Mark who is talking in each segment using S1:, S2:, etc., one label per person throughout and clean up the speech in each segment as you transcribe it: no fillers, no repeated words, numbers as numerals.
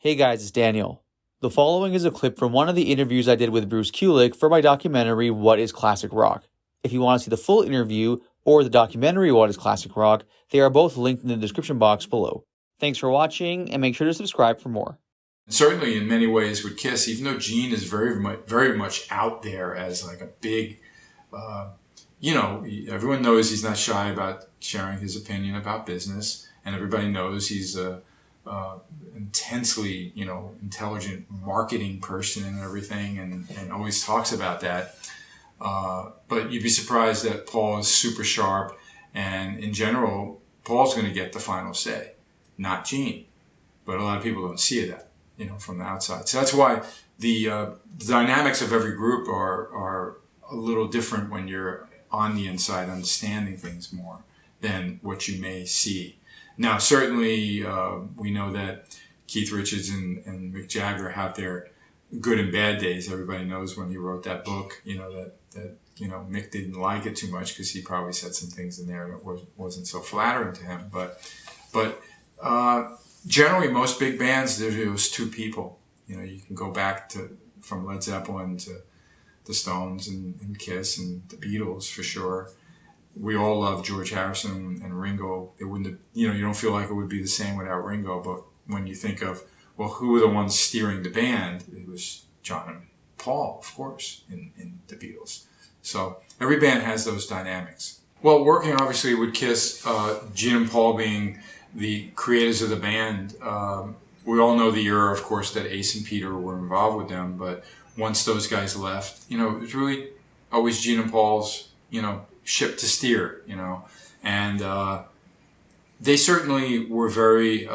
S1: Hey guys, it's Daniel. The following is a clip from one of the interviews I did with Bruce Kulick for my documentary, What is Classic Rock? If you want to see the full interview or the documentary, What is Classic Rock, they are both linked in the description box below. Thanks for watching, and make sure to subscribe for more.
S2: Certainly in many ways with Kiss, even though Gene is very much out there as like a big, everyone knows he's not shy about sharing his opinion about business, and everybody knows he's a intensely, intelligent marketing person and everything, and always talks about that. But you'd be surprised that Paul is super sharp, and in general, Paul's going to get the final say, not Gene. But a lot of people don't see that, from the outside. So that's why the dynamics of every group are a little different when you're on the inside, understanding things more than what you may see. Now, certainly, we know that Keith Richards and Mick Jagger have their good and bad days. Everybody knows when he wrote that book, that Mick didn't like it too much because he probably said some things in there that wasn't so flattering to him. But generally, most big bands, there's two people. You can go back from Led Zeppelin to the Stones and Kiss and the Beatles for sure. We all love George Harrison and Ringo. It wouldn't have, you don't feel like it would be the same without Ringo. But when you think of, well, who were the ones steering the band? It was John and Paul, of course, in the Beatles. So every band has those dynamics. Well, working obviously with Kiss, Gene and Paul being the creators of the band, we all know the era, of course, that Ace and Peter were involved with them. But once those guys left, it was really always Gene and Paul's, ship to steer, and they certainly were very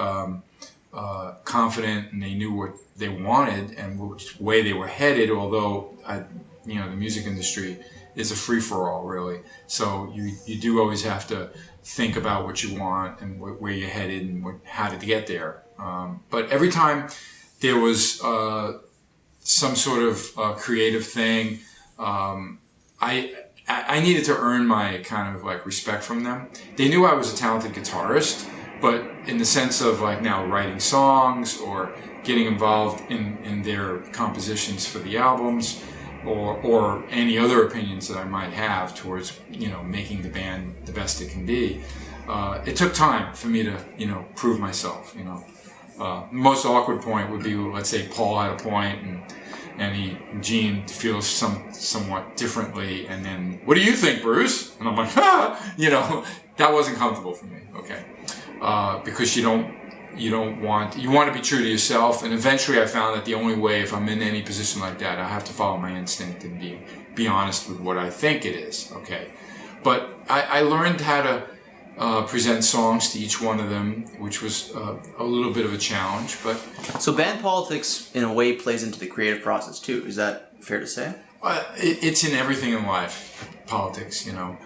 S2: confident, and they knew what they wanted and which way they were headed. Although, the music industry is a free-for-all, really. So you do always have to think about what you want and where you're headed and how to get there. But every time there was some sort of creative thing, I needed to earn my kind of like respect from them. They knew I was a talented guitarist, but in the sense of like now writing songs or getting involved in their compositions for the albums, or any other opinions that I might have towards making the band the best it can be. It took time for me to prove myself. Most awkward point would be, let's say Paul had a point and Gene feels somewhat differantly, and then, what do you think, Bruce? And I'm like, that wasn't comfortable for me. Okay, because you want to be true to yourself, and eventually I found that the only way, if I'm in any position like that, I have to follow my instinct and be honest with what I think it is. Okay, but I learned how to present songs to each one of them, which was a little bit of a challenge. But
S1: So band politics, in a way, plays into the creative process too. Is that fair to say?
S2: It's in everything in life, politics. A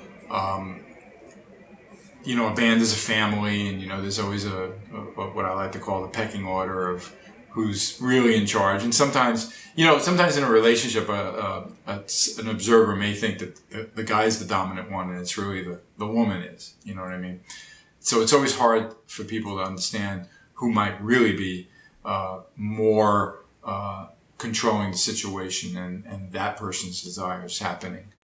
S2: band is a family, and there's always what I like to call the pecking order of who's really in charge. And sometimes in a relationship, an observer may think that the guy's the dominant one, and it's really the woman is. You know what I mean? So it's always hard for people to understand who might really be more controlling the situation and that person's desires happening.